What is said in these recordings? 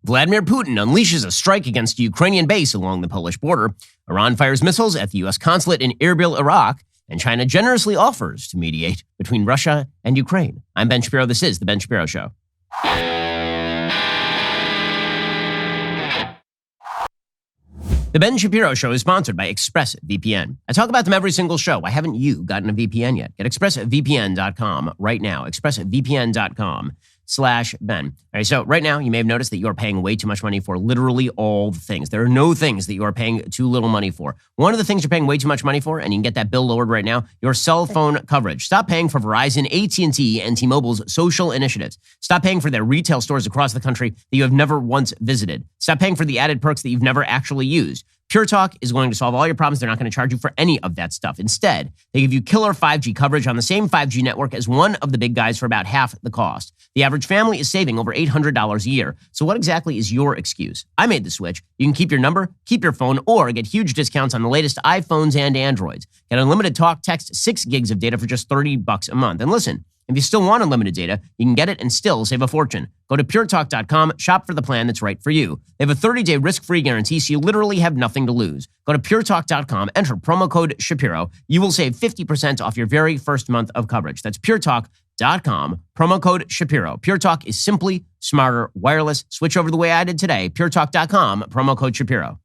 Vladimir Putin unleashes a strike against a Ukrainian base along the Polish border. Iran fires missiles at the U.S. consulate in Erbil, Iraq. And China generously offers to mediate between Russia and Ukraine. I'm Ben Shapiro. This is The Ben Shapiro Show. The Ben Shapiro Show is sponsored by ExpressVPN. I talk about them every single show. Why haven't you gotten a VPN yet? Get ExpressVPN.com right now. ExpressVPN.com/Ben. All right, so right now, you may have noticed that you are paying way too much money for literally all the things. There are no things that you are paying too little money for. One of the things you're paying way too much money for, and you can get that bill lowered right now, your cell phone coverage. Stop paying for Verizon, AT&T, and T-Mobile's social initiatives. Stop paying for their retail stores across the country that you have never once visited. Stop paying for the added perks that you've never actually used. Pure Talk is going to solve all your problems. They're not going to charge you for any of that stuff. Instead, they give you killer 5G coverage on the same 5G network as one of the big guys for about half the cost. The average family is saving over $800 a year. So what exactly is your excuse? I made the switch. You can keep your number, keep your phone, or get huge discounts on the latest iPhones and Androids. Get unlimited talk, text, 6 gigs of data for just $30 a month. And listen, if you still want unlimited data, you can get it and still save a fortune. Go to puretalk.com, shop for the plan that's right for you. They have a 30-day risk-free guarantee, so you literally have nothing to lose. Go to puretalk.com, enter promo code Shapiro. You will save 50% off your very first month of coverage. That's puretalk.com, promo code Shapiro. Pure Talk is simply smarter wireless. Switch over the way I did today. puretalk.com, promo code Shapiro.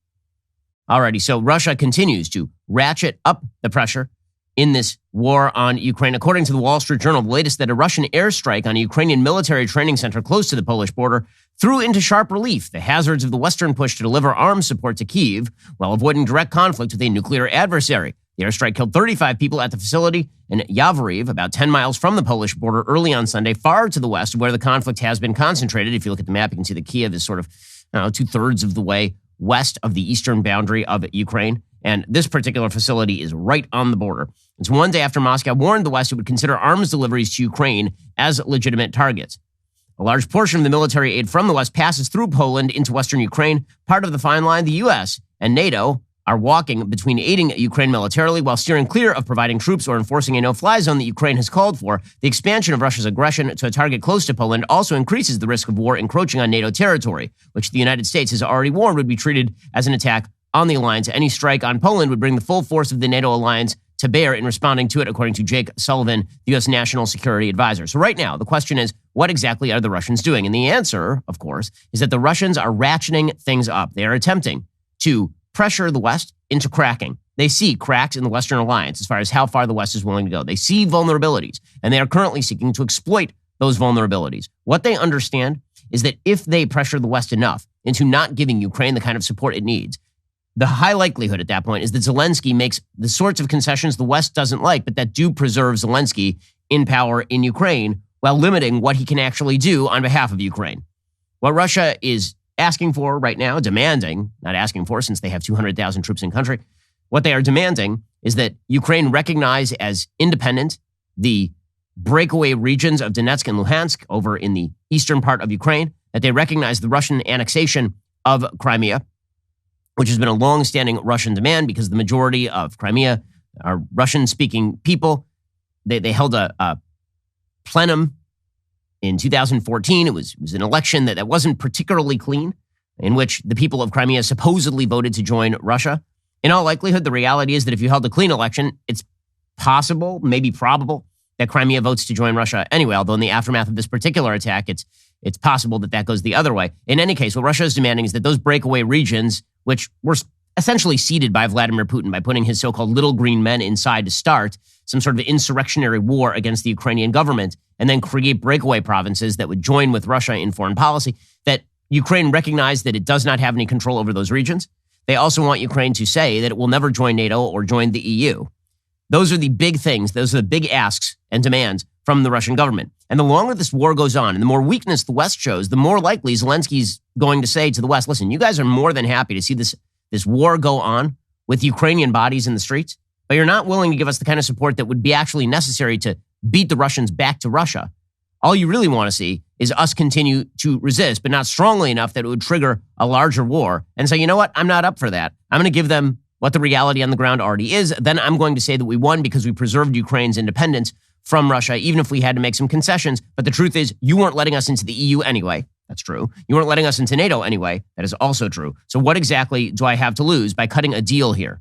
Alrighty, so Russia continues to ratchet up the pressure in this war on Ukraine. According to the Wall Street Journal, the latest that a Russian airstrike on a Ukrainian military training center close to the Polish border threw into sharp relief the hazards of the Western push to deliver arms support to Kyiv while avoiding direct conflict with a nuclear adversary. The airstrike killed 35 people at the facility in Yavoriv, about 10 miles from the Polish border, early on Sunday, far to the west where the conflict has been concentrated. If you look at the map, you can see that Kyiv is sort of 2/3 of the way west of the eastern boundary of Ukraine. And this particular facility is right on the border. It's one day after Moscow warned the West it would consider arms deliveries to Ukraine as legitimate targets. A large portion of the military aid from the West passes through Poland into western Ukraine. Part of the fine line, the U.S. and NATO are walking between aiding Ukraine militarily while steering clear of providing troops or enforcing a no-fly zone that Ukraine has called for. The expansion of Russia's aggression to a target close to Poland also increases the risk of war encroaching on NATO territory, which the United States has already warned would be treated as an attack on the alliance. Any strike on Poland would bring the full force of the NATO alliance to bear in responding to it, according to Jake Sullivan, the U.S. National Security Advisor. So right now, the question is, what exactly are the Russians doing? And the answer, of course, is that the Russians are ratcheting things up. They are attempting to pressure the West into cracking. They see cracks in the Western alliance as far as how far the West is willing to go. They see vulnerabilities, and they are currently seeking to exploit those vulnerabilities. What they understand is that if they pressure the West enough into not giving Ukraine the kind of support it needs, the high likelihood at that point is that Zelensky makes the sorts of concessions the West doesn't like, but that do preserve Zelensky in power in Ukraine while limiting what he can actually do on behalf of Ukraine. What Russia is asking for right now, demanding, not asking for since they have 200,000 troops in country, what they are demanding is that Ukraine recognize as independent the breakaway regions of Donetsk and Luhansk over in the eastern part of Ukraine, that they recognize the Russian annexation of Crimea, which has been a long-standing Russian demand because the majority of Crimea are Russian-speaking people. They held a plenum in 2014. It was an election that wasn't particularly clean, in which the people of Crimea supposedly voted to join Russia. In all likelihood, the reality is that if you held a clean election, it's possible, maybe probable, that Crimea votes to join Russia anyway, although in the aftermath of this particular attack, it's possible that goes the other way. In any case, what Russia is demanding is that those breakaway regions, which were essentially ceded by Vladimir Putin by putting his so-called little green men inside to start some sort of insurrectionary war against the Ukrainian government and then create breakaway provinces that would join with Russia in foreign policy, that Ukraine recognized that it does not have any control over those regions. They also want Ukraine to say that it will never join NATO or join the EU. Those are the big things. Those are the big asks and demands from the Russian government. And the longer this war goes on and the more weakness the West shows, the more likely Zelensky's going to say to the West, listen, you guys are more than happy to see this war go on with Ukrainian bodies in the streets, but you're not willing to give us the kind of support that would be actually necessary to beat the Russians back to Russia. All you really want to see is us continue to resist, but not strongly enough that it would trigger a larger war and say, you know what, I'm not up for that. I'm going to give them what the reality on the ground already is. Then I'm going to say that we won because we preserved Ukraine's independence from Russia, even if we had to make some concessions. But the truth is, you weren't letting us into the EU anyway. That's true. You weren't letting us into NATO anyway. That is also true. So what exactly do I have to lose by cutting a deal here?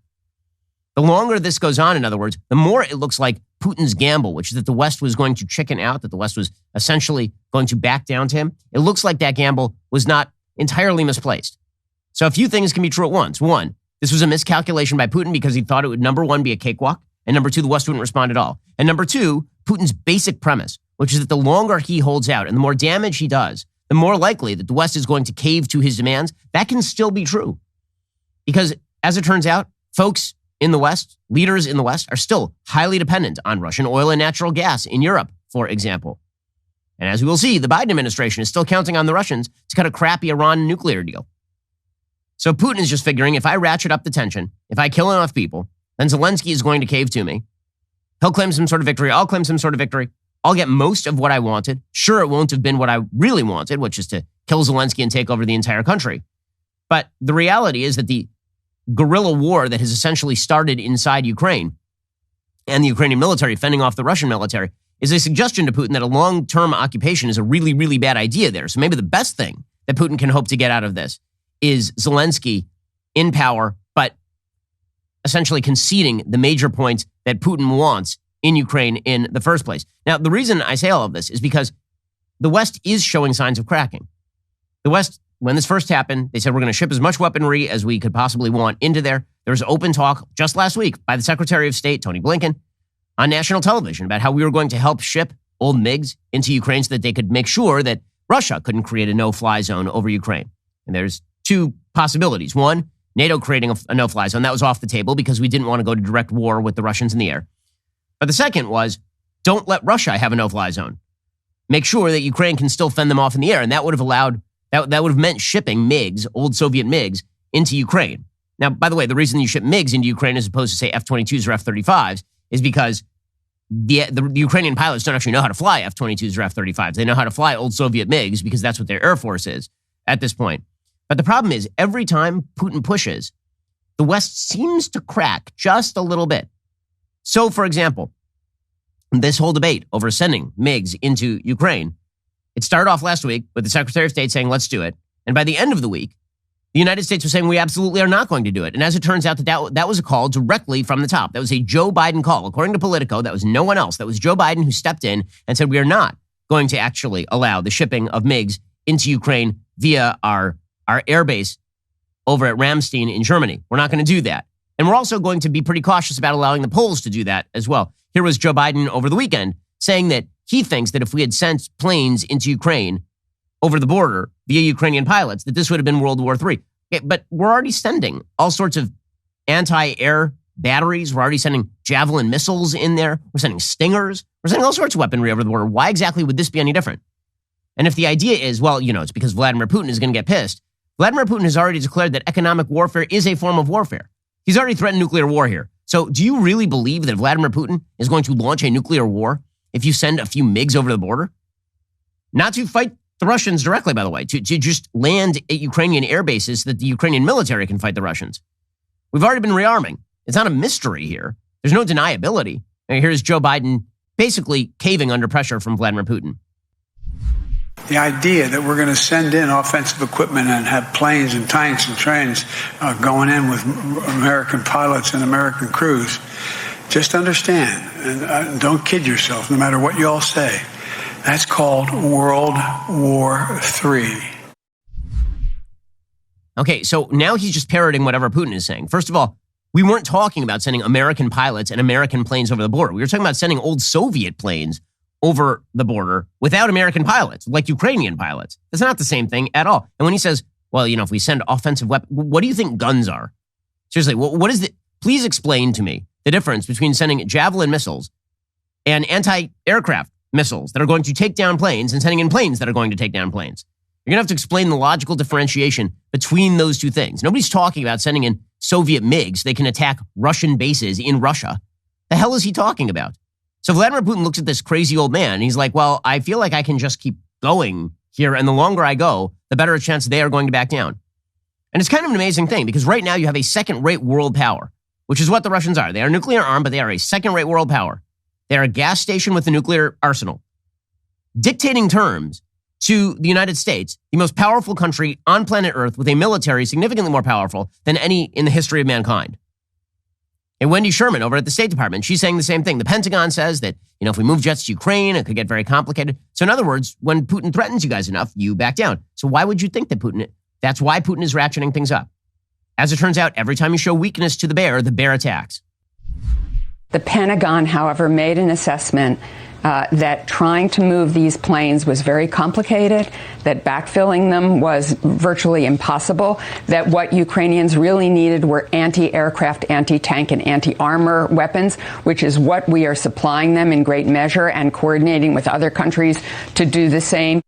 The longer this goes on, in other words, the more it looks like Putin's gamble, which is that the West was going to chicken out, that the West was essentially going to back down to him. It looks like that gamble was not entirely misplaced. So a few things can be true at once. One, this was a miscalculation by Putin because he thought it would, number one, be a cakewalk. And number two, the West wouldn't respond at all. And number two, Putin's basic premise, which is that the longer he holds out and the more damage he does, the more likely that the West is going to cave to his demands. That can still be true. Because as it turns out, folks in the West, leaders in the West, are still highly dependent on Russian oil and natural gas in Europe, for example. And as we will see, the Biden administration is still counting on the Russians to cut a crappy Iran nuclear deal. So Putin is just figuring, if I ratchet up the tension, if I kill enough people, then Zelensky is going to cave to me. He'll claim some sort of victory. I'll claim some sort of victory. I'll get most of what I wanted. Sure, it won't have been what I really wanted, which is to kill Zelensky and take over the entire country. But the reality is that the guerrilla war that has essentially started inside Ukraine and the Ukrainian military fending off the Russian military is a suggestion to Putin that a long-term occupation is a really, really bad idea there. So maybe the best thing that Putin can hope to get out of this is Zelensky in power, but essentially conceding the major points that Putin wants in Ukraine in the first place. Now, the reason I say all of this is because the West is showing signs of cracking. The West, when this first happened, they said we're going to ship as much weaponry as we could possibly want into there. There was open talk just last week by the Secretary of State, Tony Blinken, on national television about how we were going to help ship old MiGs into Ukraine so that they could make sure that Russia couldn't create a no-fly zone over Ukraine. And there's two possibilities. One, NATO creating a no-fly zone. That was off the table because we didn't want to go to direct war with the Russians in the air. But the second was, don't let Russia have a no-fly zone. Make sure that Ukraine can still fend them off in the air. And that would have allowed, that would have meant shipping MiGs, old Soviet MiGs, into Ukraine. Now, by the way, the reason you ship MiGs into Ukraine as opposed to, say, F-22s or F-35s is because the Ukrainian pilots don't actually know how to fly F-22s or F-35s. They know how to fly old Soviet MiGs because that's what their Air Force is at this point. But the problem is, every time Putin pushes, the West seems to crack just a little bit. So, for example, this whole debate over sending MiGs into Ukraine, it started off last week with the Secretary of State saying, let's do it. And by the end of the week, the United States was saying, we absolutely are not going to do it. And as it turns out, that was a call directly from the top. That was a Joe Biden call. According to Politico, that was no one else. That was Joe Biden who stepped in and said, we are not going to actually allow the shipping of MiGs into Ukraine via our airbase over at Ramstein in Germany. We're not going to do that. And we're also going to be pretty cautious about allowing the Poles to do that as well. Here was Joe Biden over the weekend saying that he thinks that if we had sent planes into Ukraine over the border via Ukrainian pilots, that this would have been World War III. Okay, but we're already sending all sorts of anti-air batteries. We're already sending Javelin missiles in there. We're sending Stingers. We're sending all sorts of weaponry over the border. Why exactly would this be any different? And if the idea is, well, it's because Vladimir Putin is going to get pissed. Vladimir Putin has already declared that economic warfare is a form of warfare. He's already threatened nuclear war here. So do you really believe that Vladimir Putin is going to launch a nuclear war if you send a few MiGs over the border? Not to fight the Russians directly, by the way, to just land at Ukrainian air bases so that the Ukrainian military can fight the Russians. We've already been rearming. It's not a mystery here. There's no deniability. And here's Joe Biden basically caving under pressure from Vladimir Putin. The idea that we're going to send in offensive equipment and have planes and tanks and trains going in with American pilots and American crews, just understand, and don't kid yourself, no matter what you all say, that's called World War III. Okay, so now he's just parroting whatever Putin is saying. First of all, we weren't talking about sending American pilots and American planes over the border. We were talking about sending old Soviet planes over the border without American pilots, like Ukrainian pilots. That's not the same thing at all. And when he says, well, if we send offensive weapons, what do you think guns are? Seriously, what is the, please explain to me the difference between sending Javelin missiles and anti-aircraft missiles that are going to take down planes and sending in planes that are going to take down planes. You're going to have to explain the logical differentiation between those two things. Nobody's talking about sending in Soviet MiGs so they can attack Russian bases in Russia. The hell is he talking about? So Vladimir Putin looks at this crazy old man and he's like, well, I feel like I can just keep going here. And the longer I go, the better a chance they are going to back down. And it's kind of an amazing thing because right now you have a second-rate world power, which is what the Russians are. They are nuclear armed, but they are a second-rate world power. They are a gas station with a nuclear arsenal, dictating terms to the United States, the most powerful country on planet Earth with a military significantly more powerful than any in the history of mankind. And Wendy Sherman over at the State Department, she's saying the same thing. The Pentagon says that, if we move jets to Ukraine, it could get very complicated. So in other words, when Putin threatens you guys enough, you back down. So why would you think that that's why Putin is ratcheting things up? As it turns out, every time you show weakness to the bear attacks. The Pentagon, however, made an assessment that trying to move these planes was very complicated, that backfilling them was virtually impossible, that what Ukrainians really needed were anti-aircraft, anti-tank, and anti-armor weapons, which is what we are supplying them in great measure and coordinating with other countries to do the same.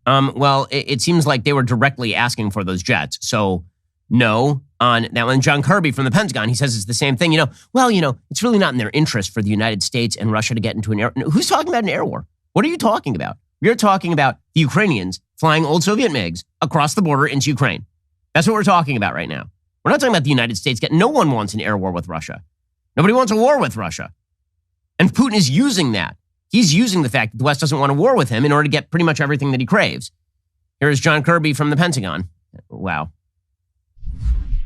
Well, it seems like they were directly asking for those jets. So no. On that one, John Kirby from the Pentagon, he says it's the same thing. It's really not in their interest for the United States and Russia to get into an air. Who's talking about an air war? What are you talking about? You're talking about the Ukrainians flying old Soviet MiGs across the border into Ukraine. That's what we're talking about right now. We're not talking about the United States. No one wants an air war with Russia. Nobody wants a war with Russia. And Putin is using that. He's using the fact that the West doesn't want a war with him in order to get pretty much everything that he craves. Here is John Kirby from the Pentagon. Wow.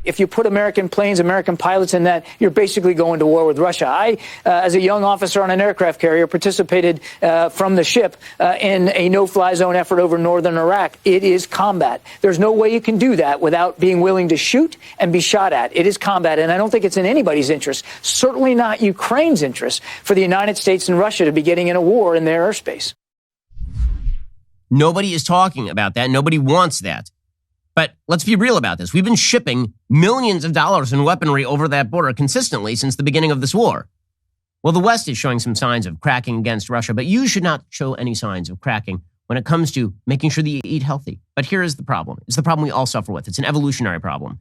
If you put American planes, American pilots in that, you're basically going to war with Russia. I, as a young officer on an aircraft carrier, participated from the ship in a no-fly zone effort over northern Iraq. It is combat. There's no way you can do that without being willing to shoot and be shot at. It is combat, and I don't think it's in anybody's interest, certainly not Ukraine's interest, for the United States and Russia to be getting in a war in their airspace. Nobody is talking about that. Nobody wants that. But let's be real about this. We've been shipping millions of dollars in weaponry over that border consistently since the beginning of this war. Well, the West is showing some signs of cracking against Russia, but you should not show any signs of cracking when it comes to making sure that you eat healthy. But here is the problem. It's the problem we all suffer with. It's an evolutionary problem.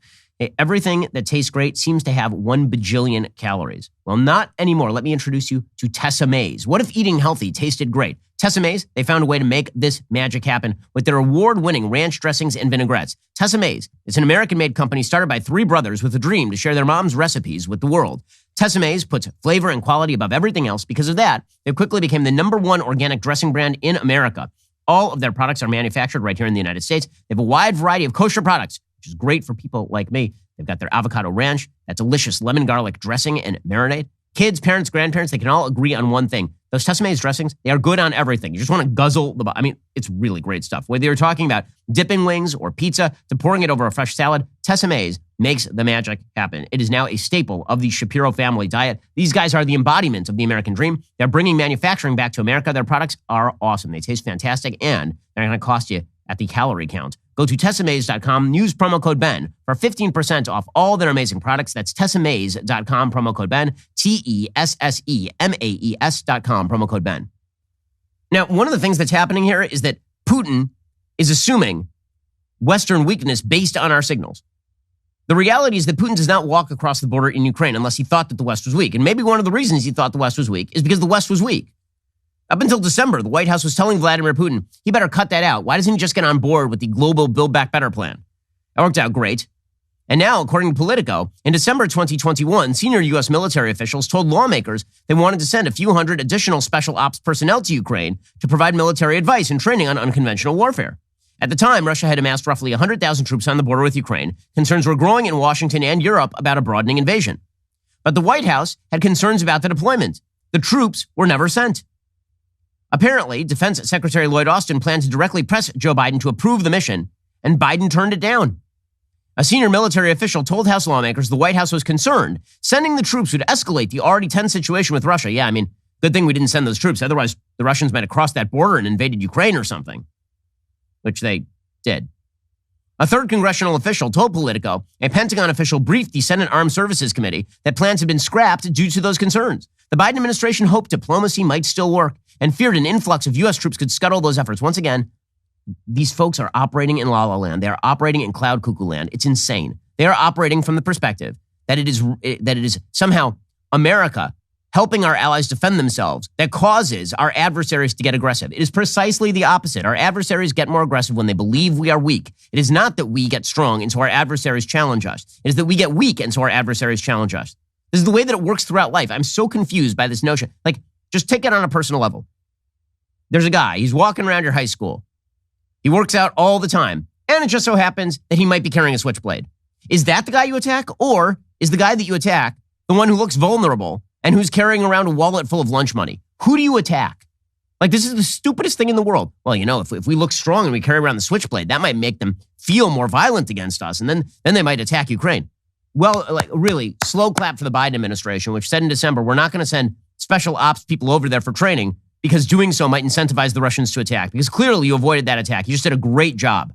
Everything that tastes great seems to have 1 bajillion calories. Well, not anymore. Let me introduce you to Tessa Mays. What if eating healthy tasted great? Tessa Mays, they found a way to make this magic happen with their award-winning ranch dressings and vinaigrettes. Tessa Mays is an American-made company started by 3 brothers with a dream to share their mom's recipes with the world. Tessa Mays puts flavor and quality above everything else. Because of that, they quickly became the #1 organic dressing brand in America. All of their products are manufactured right here in the United States. They have a wide variety of kosher products, which is great for people like me. They've got their avocado ranch, that delicious lemon garlic dressing and marinade. Kids, parents, grandparents, they can all agree on one thing. Those Tessa Mays dressings, they are good on everything. You just want to guzzle it's really great stuff. Whether you're talking about dipping wings or pizza to pouring it over a fresh salad, Tessa Mays makes the magic happen. It is now a staple of the Shapiro family diet. These guys are the embodiment of the American dream. They're bringing manufacturing back to America. Their products are awesome. They taste fantastic, and they're going to cost you at the calorie count. Go to TessaMays.com, use promo code Ben for 15% off all their amazing products. That's TessaMays.com, promo code Ben, TessaMaes.com, promo code Ben. Now, one of the things that's happening here is that Putin is assuming Western weakness based on our signals. The reality is that Putin does not walk across the border in Ukraine unless he thought that the West was weak. And maybe one of the reasons he thought the West was weak is because the West was weak. Up until December, the White House was telling Vladimir Putin, he better cut that out. Why doesn't he just get on board with the global Build Back Better plan? That worked out great. And now, according to Politico, in December 2021, senior U.S. military officials told lawmakers they wanted to send a few hundred additional special ops personnel to Ukraine to provide military advice and training on unconventional warfare. At the time, Russia had amassed roughly 100,000 troops on the border with Ukraine. Concerns were growing in Washington and Europe about a broadening invasion. But the White House had concerns about the deployment. The troops were never sent. Apparently, Defense Secretary Lloyd Austin planned to directly press Joe Biden to approve the mission, and Biden turned it down. A senior military official told House lawmakers the White House was concerned sending the troops would escalate the already tense situation with Russia. Yeah, good thing we didn't send those troops. Otherwise, the Russians might have crossed that border and invaded Ukraine or something, which they did. A third congressional official told Politico a Pentagon official briefed the Senate Armed Services Committee that plans had been scrapped due to those concerns. The Biden administration hoped diplomacy might still work and feared an influx of U.S. troops could scuttle those efforts. Once again, these folks are operating in la la land. They are operating in cloud cuckoo land. It's insane. They are operating from the perspective that it is somehow America helping our allies defend themselves that causes our adversaries to get aggressive. It is precisely the opposite. Our adversaries get more aggressive when they believe we are weak. It is not that we get strong and so our adversaries challenge us. It is that we get weak and so our adversaries challenge us. This is the way that it works throughout life. I'm so confused by this notion. Just take it on a personal level. there's a guy, he's walking around your high school. He works out all the time. And it just so happens that he might be carrying a switchblade. Is that the guy you attack? Or is the guy that you attack the one who looks vulnerable and who's carrying around a wallet full of lunch money? Who do you attack? Like, this is the stupidest thing in the world. Well, you know, if we look strong and we carry around the switchblade, that might make them feel more violent against us. And then they might attack Ukraine. Well, like, really, slow clap for the Biden administration, which said in December, we're not going to send special ops people over there for training because doing so might incentivize the Russians to attack. Because clearly you avoided that attack. You just did a great job.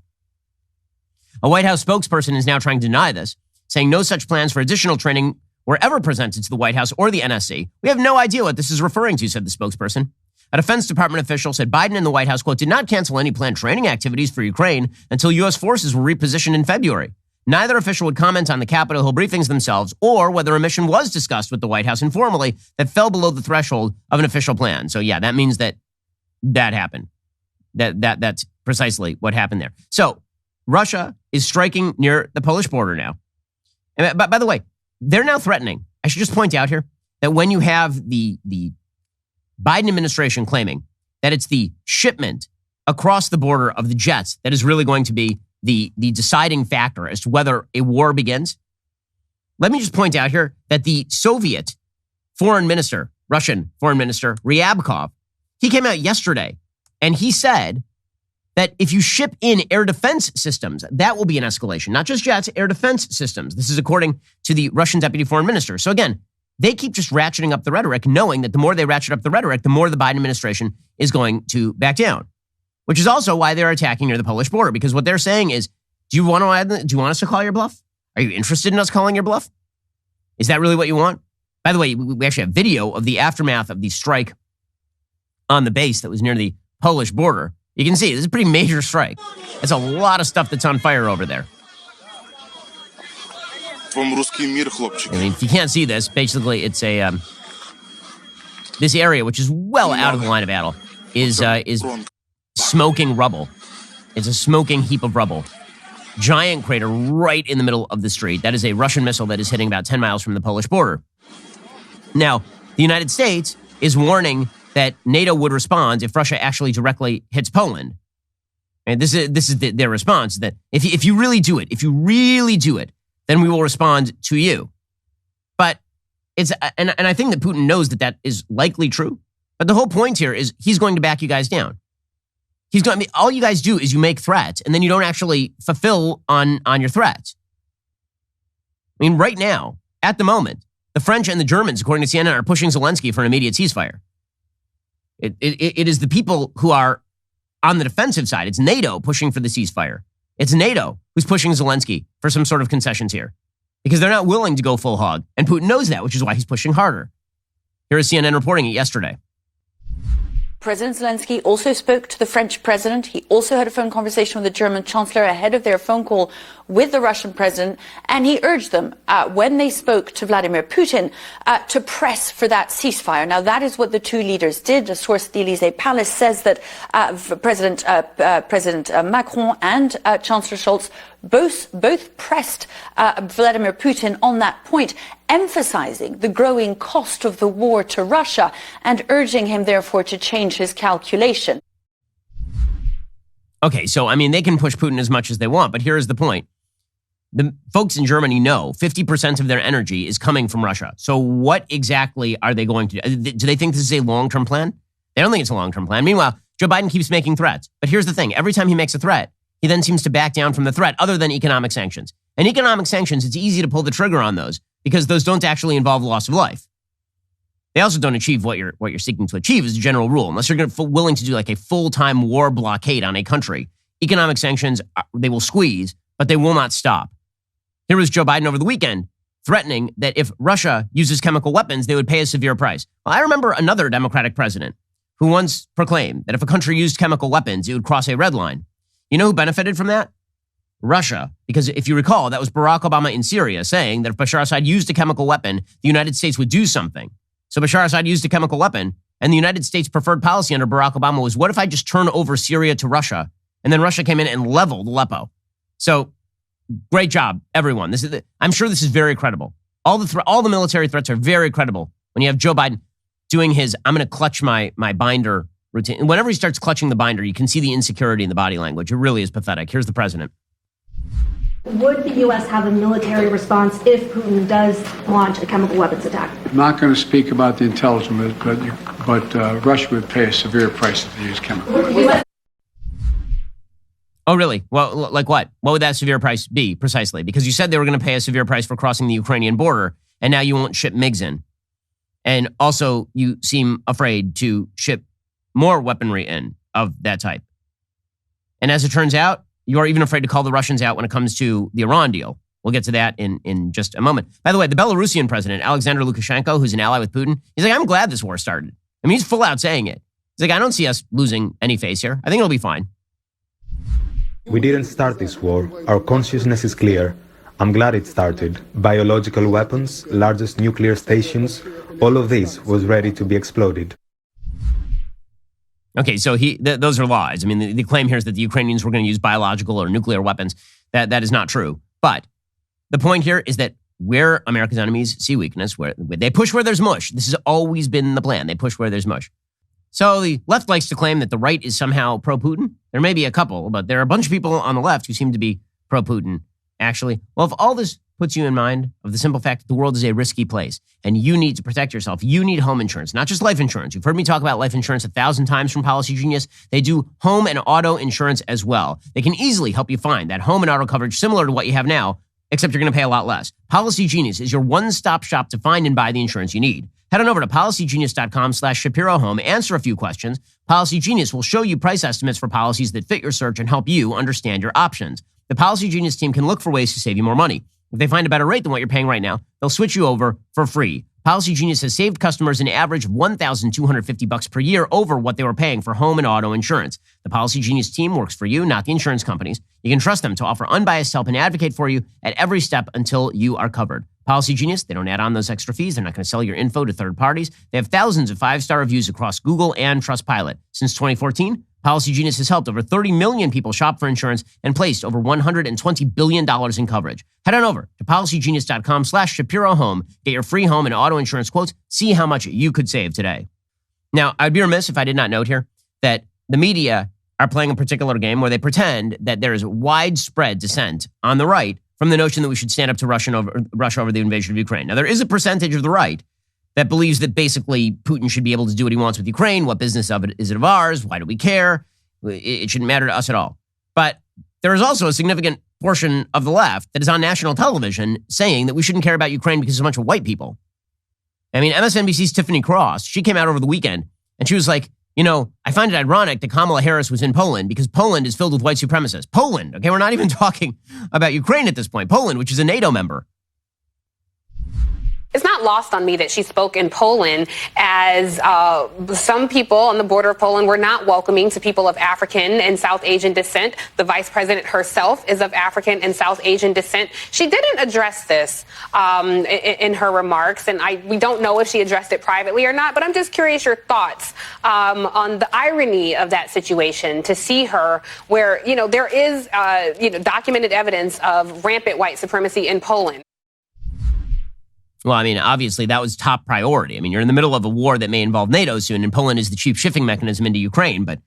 A White House spokesperson is now trying to deny this, saying no such plans for additional training were ever presented to the White House or the NSC. We have no idea what this is referring to, said the spokesperson. A Defense Department official said Biden and the White House, quote, did not cancel any planned training activities for Ukraine until U.S. forces were repositioned in February. Neither official would comment on the Capitol Hill briefings themselves or whether a mission was discussed with the White House informally that fell below the threshold of an official plan. So, yeah, that means that happened. That's precisely what happened there. So Russia is striking near the Polish border now. And by the way, they're now threatening. I should just point out here that when you have the Biden administration claiming that it's the shipment across the border of the jets that is really going to be the deciding factor as to whether a war begins, let me just point out here that the Soviet foreign minister, Russian foreign minister, Ryabkov, he came out yesterday and he said that if you ship in air defense systems, that will be an escalation. Not just jets, air defense systems. This is according to the Russian deputy foreign minister. So again, they keep just ratcheting up the rhetoric, knowing that the more they ratchet up the rhetoric, the more the Biden administration is going to back down, which is also why they're attacking near the Polish border, because what they're saying is, do you want us to call your bluff? Are you interested in us calling your bluff? Is that really what you want? By the way, we actually have video of the aftermath of the strike on the base that was near the Polish border. You can see this is a pretty major strike. It's a lot of stuff that's on fire over there. I mean, if you can't see this, basically it's a this area, which is well out of the line of battle, is smoking rubble. It's a smoking heap of rubble. Giant crater right in the middle of the street. That is a Russian missile that is hitting about 10 miles from the Polish border. Now, the United States is warning that NATO would respond if Russia actually directly hits Poland. And this is their response, that if you really do it, then we will respond to you. But it's and I think that Putin knows that is likely true. But the whole point here is he's going to back you guys down. All you guys do is you make threats, and then you don't actually fulfill on your threats. I mean, right now, at the moment, the French and the Germans, according to CNN, are pushing Zelensky for an immediate ceasefire. It is the people who are on the defensive side. It's NATO pushing for the ceasefire. It's NATO who's pushing Zelensky for some sort of concessions here because they're not willing to go full hog. And Putin knows that, which is why he's pushing harder. Here is CNN reporting it yesterday. President Zelensky also spoke to the French president. He also had a phone conversation with the German chancellor ahead of their phone call with the Russian president. And he urged them, when they spoke to Vladimir Putin, to press for that ceasefire. Now, that is what the two leaders did. A source at the Elysee Palace says that President Macron and Chancellor Scholz both pressed Vladimir Putin on that point, emphasizing the growing cost of the war to Russia and urging him, therefore, to change his calculation. Okay, so, I mean, they can push Putin as much as they want, but here's the point. The folks in Germany know 50% of their energy is coming from Russia. So what exactly are they going to do? Do they think this is a long-term plan? They don't think it's a long-term plan. Meanwhile, Joe Biden keeps making threats. But here's the thing. Every time he makes a threat, he then seems to back down from the threat other than economic sanctions. And economic sanctions, it's easy to pull the trigger on those because those don't actually involve loss of life. They also don't achieve what you're seeking to achieve as a general rule. Unless you're willing to do like a full-time war blockade on a country, economic sanctions, they will squeeze, but they will not stop. Here was Joe Biden over the weekend threatening that if Russia uses chemical weapons, they would pay a severe price. Well, I remember another Democratic president who once proclaimed that if a country used chemical weapons, it would cross a red line. You know who benefited from that? Russia. Because if you recall, that was Barack Obama in Syria saying that if Bashar Assad used a chemical weapon, the United States would do something. So Bashar Assad used a chemical weapon, and the United States' preferred policy under Barack Obama was, what if I just turn over Syria to Russia? And then Russia came in and leveled Aleppo. So great job, everyone. I'm sure this is very credible. All the military threats are very credible when you have Joe Biden doing his, I'm going to clutch my binder routine. Whenever he starts clutching the binder, you can see the insecurity in the body language. It really is pathetic. Here's the president. Would the U.S. have a military response if Putin does launch a chemical weapons attack? I'm not going to speak about the intelligence, but Russia would pay a severe price if they use chemicals. Oh, really? Well, like what? What would that severe price be precisely? Because you said they were going to pay a severe price for crossing the Ukrainian border, and now you won't ship MiGs in. And also, you seem afraid to ship more weaponry in of that type. And as it turns out, you are even afraid to call the Russians out when it comes to the Iran deal. We'll get to that in just a moment. By the way, the Belarusian president, Alexander Lukashenko, who's an ally with Putin, he's like, I'm glad this war started. I mean, he's full out saying it. He's like, I don't see us losing any face here. I think it'll be fine. We didn't start this war. Our consciousness is clear. I'm glad it started. Biological weapons, largest nuclear stations, all of this was ready to be exploded. Okay, so those are lies. I mean, the claim here is that the Ukrainians were going to use biological or nuclear weapons. That is not true. But the point here is that where America's enemies see weakness, where they push where there's mush. This has always been the plan. They push where there's mush. So the left likes to claim that the right is somehow pro-Putin. There may be a couple, but there are a bunch of people on the left who seem to be pro-Putin, actually. Well, if all this puts you in mind of the simple fact that the world is a risky place and you need to protect yourself, you need home insurance, not just life insurance. You've heard me talk about life insurance 1,000 times from Policy Genius. They do home and auto insurance as well. They can easily help you find that home and auto coverage similar to what you have now, except you're going to pay a lot less. Policy Genius is your one-stop shop to find and buy the insurance you need. Head on over to policygenius.com/Shapiro Home, answer a few questions. Policy Genius will show you price estimates for policies that fit your search and help you understand your options. The Policy Genius team can look for ways to save you more money. If they find a better rate than what you're paying right now, they'll switch you over for free. Policy Genius has saved customers an average of $1,250 per year over what they were paying for home and auto insurance. The Policy Genius team works for you, not the insurance companies. You can trust them to offer unbiased help and advocate for you at every step until you are covered. Policy Genius, they don't add on those extra fees. They're not going to sell your info to third parties. They have thousands of 5-star reviews across Google and Trustpilot. Since 2014, Policy Genius has helped over 30 million people shop for insurance and placed over $120 billion in coverage. Head on over to policygenius.com/Shapiro Home. Get your free home and auto insurance quotes. See how much you could save today. Now, I'd be remiss if I did not note here that the media are playing a particular game where they pretend that there is widespread dissent on the right from the notion that we should stand up to Russia over the invasion of Ukraine. Now, there is a percentage of the right that believes that basically Putin should be able to do what he wants with Ukraine. What business is it of ours? Why do we care? It shouldn't matter to us at all. But there is also a significant portion of the left that is on national television saying that we shouldn't care about Ukraine because it's a bunch of white people. I mean, MSNBC's Tiffany Cross, she came out over the weekend and she was like, I find it ironic that Kamala Harris was in Poland because Poland is filled with white supremacists. Poland, okay? We're not even talking about Ukraine at this point. Poland, which is a NATO member. It's not lost on me that she spoke in Poland as some people on the border of Poland were not welcoming to people of African and South Asian descent. The vice president herself is of African and South Asian descent. She didn't address this in her remarks, and we don't know if she addressed it privately or not, but I'm just curious your thoughts on the irony of that situation, to see her where, there is, documented evidence of rampant white supremacy in Poland. Well, I mean, obviously that was top priority. I mean, you're in the middle of a war that may involve NATO soon, and Poland is the chief shipping mechanism into Ukraine. But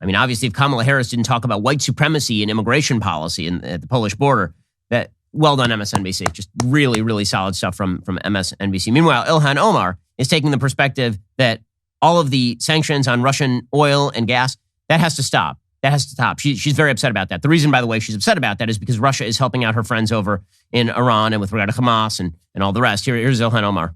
I mean, obviously, if Kamala Harris didn't talk about white supremacy and immigration policy at the Polish border, that well done, MSNBC. Just really, really solid stuff from MSNBC. Meanwhile, Ilhan Omar is taking the perspective that all of the sanctions on Russian oil and gas, that has to stop. That has to stop. She's very upset about that. The reason, by the way, she's upset about that is because Russia is helping out her friends over in Iran and with regard to Hamas and all the rest. Here's Ilhan Omar.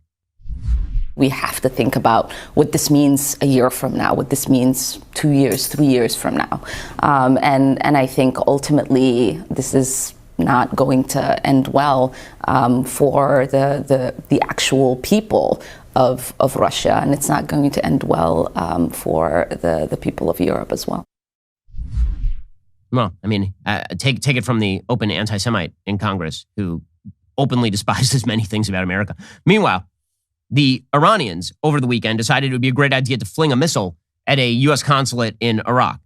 We have to think about what this means a year from now, what this means 2 years, 3 years from now. And I think ultimately this is not going to end well for the actual people of Russia, and it's not going to end well for the people of Europe as well. Well, I mean, take it from the open anti-Semite in Congress who openly despises many things about America. Meanwhile, the Iranians over the weekend decided it would be a great idea to fling a missile at a U.S. consulate in Iraq.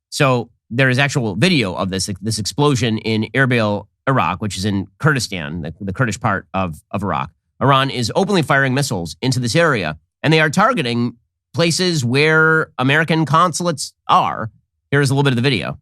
So there is actual video of this explosion in Erbil, Iraq, which is in Kurdistan, the Kurdish part of Iraq. Iran is openly firing missiles into this area, and they are targeting places where American consulates are. Here's a little bit of the video.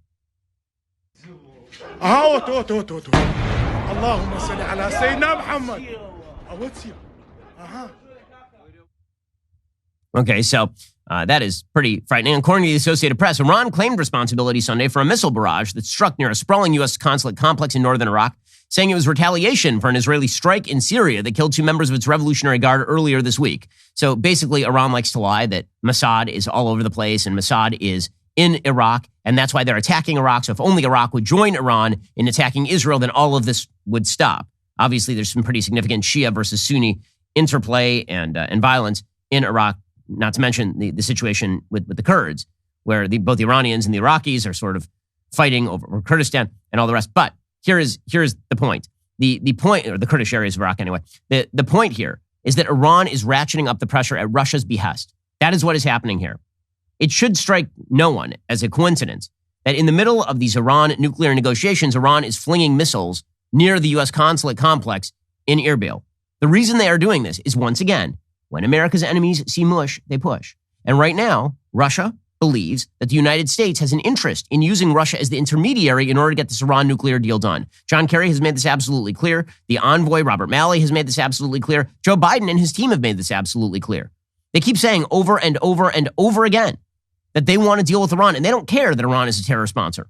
Okay, so that is pretty frightening. According to the Associated Press, Iran claimed responsibility Sunday for a missile barrage that struck near a sprawling U.S. consulate complex in northern Iraq, saying it was retaliation for an Israeli strike in Syria that killed 2 members of its Revolutionary Guard earlier this week. So basically, Iran likes to lie that Mossad is all over the place and Mossad is in Iraq, and that's why they're attacking Iraq. So if only Iraq would join Iran in attacking Israel, then all of this would stop. Obviously, there's some pretty significant Shia versus Sunni interplay and violence in Iraq, not to mention the situation with the Kurds, where both the Iranians and the Iraqis are sort of fighting over Kurdistan and all the rest. But here's the point. The point, or the Kurdish areas of Iraq anyway, the point here is that Iran is ratcheting up the pressure at Russia's behest. That is what is happening here. It should strike no one as a coincidence that in the middle of these Iran nuclear negotiations, Iran is flinging missiles near the U.S. consulate complex in Erbil. The reason they are doing this is, once again, when America's enemies see mush, they push. And right now, Russia believes that the United States has an interest in using Russia as the intermediary in order to get this Iran nuclear deal done. John Kerry has made this absolutely clear. The envoy, Robert Malley, has made this absolutely clear. Joe Biden and his team have made this absolutely clear. They keep saying over and over and over again that they want to deal with Iran, and they don't care that Iran is a terror sponsor.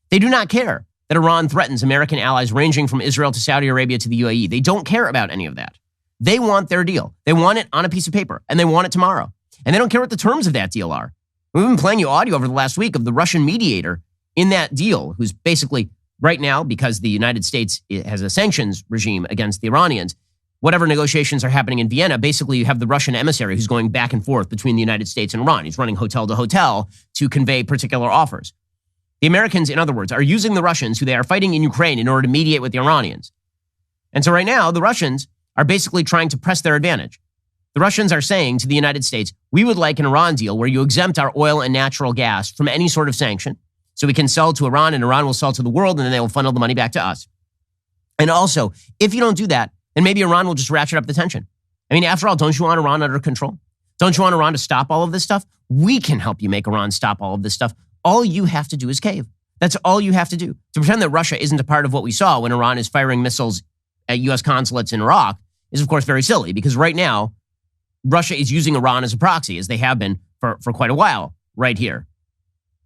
They do not care that Iran threatens American allies ranging from Israel to Saudi Arabia to the UAE. They don't care about any of that. They want their deal. They want it on a piece of paper, and they want it tomorrow. And they don't care what the terms of that deal are. We've been playing you audio over the last week of the Russian mediator in that deal, who's basically right now, because the United States has a sanctions regime against the Iranians, whatever negotiations are happening in Vienna, basically you have the Russian emissary who's going back and forth between the United States and Iran. He's running hotel to hotel to convey particular offers. The Americans, in other words, are using the Russians, who they are fighting in Ukraine, in order to mediate with the Iranians. And so right now, the Russians are basically trying to press their advantage. The Russians are saying to the United States, we would like an Iran deal where you exempt our oil and natural gas from any sort of sanction, so we can sell to Iran and Iran will sell to the world, and then they will funnel the money back to us. And also, if you don't do that, then maybe Iran will just ratchet up the tension. I mean, after all, don't you want Iran under control? Don't you want Iran to stop all of this stuff? We can help you make Iran stop all of this stuff. All you have to do is cave. That's all you have to do. To pretend that Russia isn't a part of what we saw when Iran is firing missiles at U.S. consulates in Iraq is, of course, very silly, because right now, Russia is using Iran as a proxy, as they have been for quite a while right here.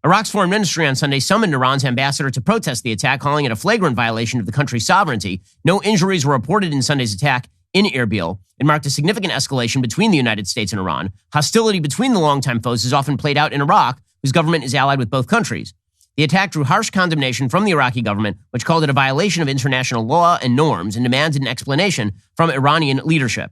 Iraq's foreign ministry on Sunday summoned Iran's ambassador to protest the attack, calling it a flagrant violation of the country's sovereignty. No injuries were reported in Sunday's attack in Erbil. It marked a significant escalation between the United States and Iran. Hostility between the longtime foes is often played out in Iraq, whose government is allied with both countries. The attack drew harsh condemnation from the Iraqi government, which called it a violation of international law and norms and demanded an explanation from Iranian leadership.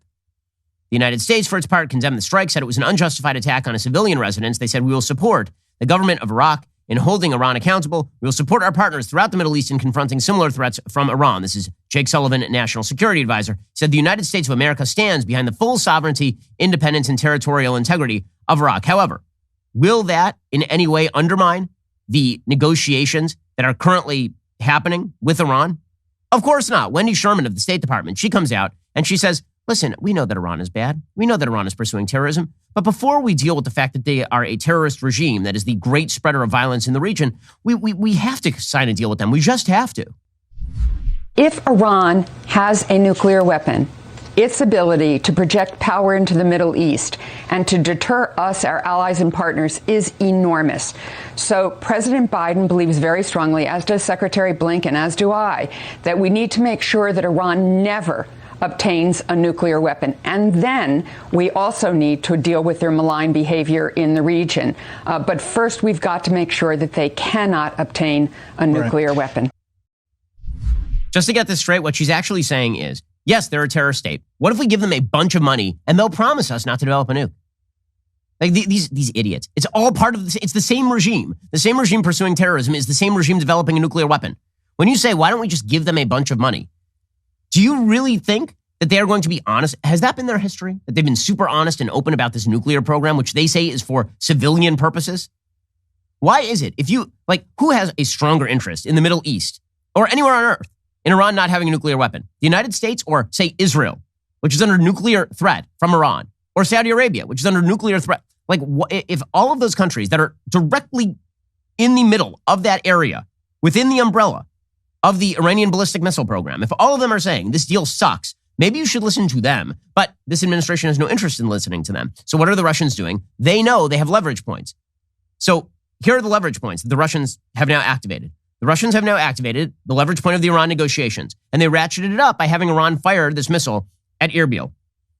The United States, for its part, condemned the strike, said it was an unjustified attack on a civilian residence. They said, we will support the government of Iraq in holding Iran accountable. We will support our partners throughout the Middle East in confronting similar threats from Iran. This is Jake Sullivan, National Security Advisor, said the United States of America stands behind the full sovereignty, independence, and territorial integrity of Iraq. However, will that in any way undermine the negotiations that are currently happening with Iran? Of course not. Wendy Sherman of the State Department, she comes out and she says, listen, we know that Iran is bad. We know that Iran is pursuing terrorism. But before we deal with the fact that they are a terrorist regime that is the great spreader of violence in the region, we have to sign a deal with them. We just have to. If Iran has a nuclear weapon, its ability to project power into the Middle East and to deter us, our allies and partners, is enormous. So President Biden believes very strongly, as does Secretary Blinken, as do I, that we need to make sure that Iran never obtains a nuclear weapon. And then we also need to deal with their malign behavior in the region. But first, we've got to make sure that they cannot obtain a nuclear weapon. Just to get this straight, what she's actually saying is, yes, they're a terror state. What if we give them a bunch of money and they'll promise us not to develop a nuke? Like these idiots. It's all part of this. It's the same regime. The same regime pursuing terrorism is the same regime developing a nuclear weapon. When you say, why don't we just give them a bunch of money? Do you really think that they are going to be honest? Has that been their history? That they've been super honest and open about this nuclear program, which they say is for civilian purposes? Why is it? Who has a stronger interest in the Middle East or anywhere on earth in Iran not having a nuclear weapon? The United States or, say, Israel, which is under nuclear threat from Iran, or Saudi Arabia, which is under nuclear threat? Like, if all of those countries that are directly in the middle of that area, within the umbrella of the Iranian ballistic missile program, if all of them are saying this deal sucks, maybe you should listen to them. But this administration has no interest in listening to them. So what are the Russians doing? They know they have leverage points. So here are the leverage points that the Russians have now activated. The Russians have now activated the leverage point of the Iran negotiations, and they ratcheted it up by having Iran fire this missile at Erbil.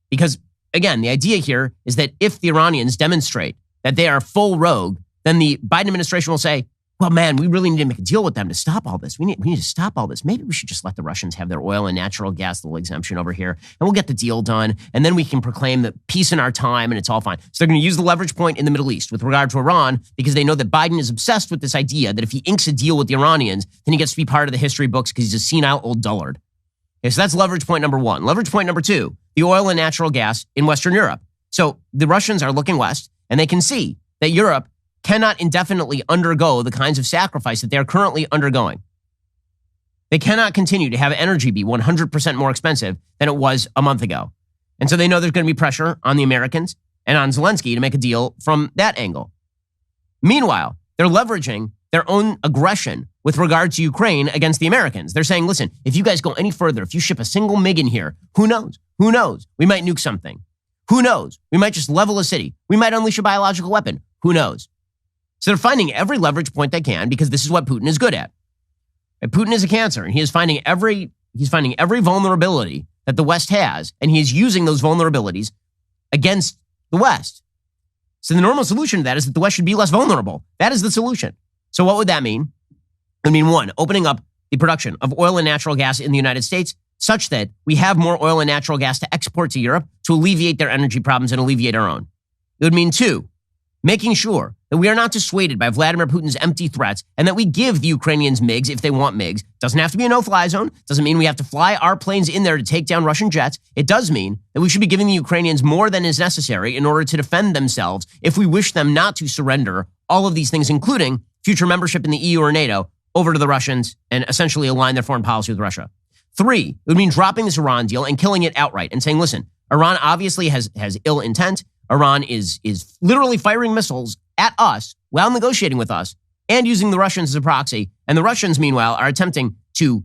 Because, again, the idea here is that if the Iranians demonstrate that they are full rogue, then the Biden administration will say, well, man, we really need to make a deal with them to stop all this. We need to stop all this. Maybe we should just let the Russians have their oil and natural gas little exemption over here, and we'll get the deal done, and then we can proclaim the peace in our time, and it's all fine. So they're going to use the leverage point in the Middle East with regard to Iran because they know that Biden is obsessed with this idea that if he inks a deal with the Iranians, then he gets to be part of the history books because he's a senile old dullard. Okay, so that's leverage point number one. Leverage point number two, the oil and natural gas in Western Europe. So the Russians are looking west, and they can see that Europe cannot indefinitely undergo the kinds of sacrifice that they are currently undergoing. They cannot continue to have energy be 100% more expensive than it was a month ago. And so they know there's going to be pressure on the Americans and on Zelensky to make a deal from that angle. Meanwhile, they're leveraging their own aggression with regard to Ukraine against the Americans. They're saying, listen, if you guys go any further, if you ship a single MiG in here, who knows? Who knows? We might nuke something. Who knows? We might just level a city. We might unleash a biological weapon. Who knows? So they're finding every leverage point they can because this is what Putin is good at. And Putin is a cancer, and he is finding every vulnerability that the West has, and he is using those vulnerabilities against the West. So the normal solution to that is that the West should be less vulnerable. That is the solution. So what would that mean? It would mean, one, opening up the production of oil and natural gas in the United States such that we have more oil and natural gas to export to Europe to alleviate their energy problems and alleviate our own. It would mean, two, making sure that we are not dissuaded by Vladimir Putin's empty threats and that we give the Ukrainians MiGs if they want MiGs. Doesn't have to be a no-fly zone. Doesn't mean we have to fly our planes in there to take down Russian jets. It does mean that we should be giving the Ukrainians more than is necessary in order to defend themselves if we wish them not to surrender all of these things, including future membership in the EU or NATO, over to the Russians and essentially align their foreign policy with Russia. Three, it would mean dropping this Iran deal and killing it outright and saying, listen, Iran obviously has ill intent. Iran is literally firing missiles at us while negotiating with us and using the Russians as a proxy. And the Russians, meanwhile, are attempting to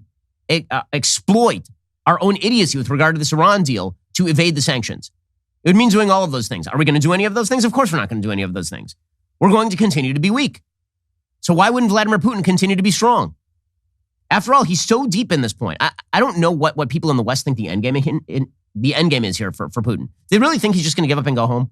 exploit our own idiocy with regard to this Iran deal to evade the sanctions. It would mean doing all of those things. Are we going to do any of those things? Of course we're not going to do any of those things. We're going to continue to be weak. So why wouldn't Vladimir Putin continue to be strong? After all, he's so deep in this point. I don't know what people in the West think the end game is here for Putin. They really think he's just going to give up and go home?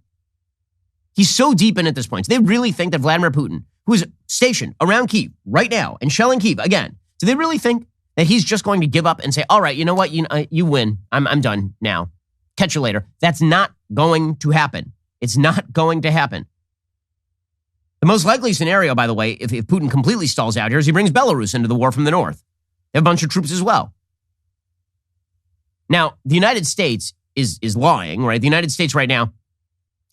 He's so deep in at this point. So they really think that Vladimir Putin, who is stationed around Kyiv right now and shelling Kyiv again, do they really think that he's just going to give up and say, all right, you know what, you win. I'm done now. Catch you later. That's not going to happen. It's not going to happen. The most likely scenario, by the way, if Putin completely stalls out here, is he brings Belarus into the war from the north. They have a bunch of troops as well. Now, the United States is lying, right? The United States right now,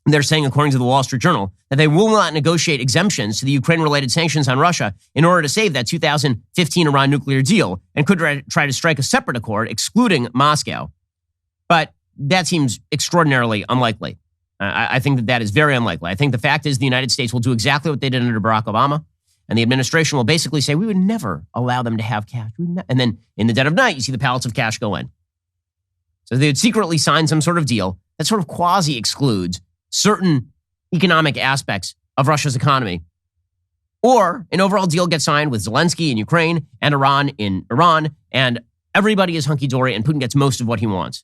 they're saying, according to the Wall Street Journal, that they will not negotiate exemptions to the Ukraine-related sanctions on Russia in order to save that 2015 Iran nuclear deal and could try to strike a separate accord excluding Moscow. But that seems extraordinarily unlikely. I think that is very unlikely. I think the fact is the United States will do exactly what they did under Barack Obama, and the administration will basically say, we would never allow them to have cash. And then in the dead of night, you see the pallets of cash go in. So they would secretly sign some sort of deal that sort of quasi-excludes certain economic aspects of Russia's economy. Or an overall deal gets signed with Zelensky in Ukraine and Iran in Iran, and everybody is hunky-dory and Putin gets most of what he wants.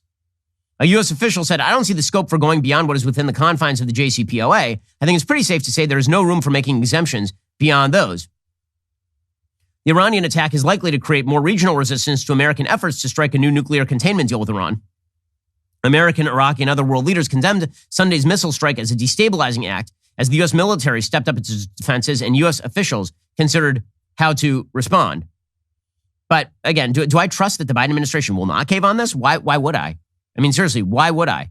A U.S. official said, I don't see the scope for going beyond what is within the confines of the JCPOA. I think it's pretty safe to say there is no room for making exemptions beyond those. The Iranian attack is likely to create more regional resistance to American efforts to strike a new nuclear containment deal with Iran. American, Iraqi, and other world leaders condemned Sunday's missile strike as a destabilizing act as the U.S. military stepped up its defenses and U.S. officials considered how to respond. But again, do I trust that the Biden administration will not cave on this? Why would I? I mean, seriously, why would I?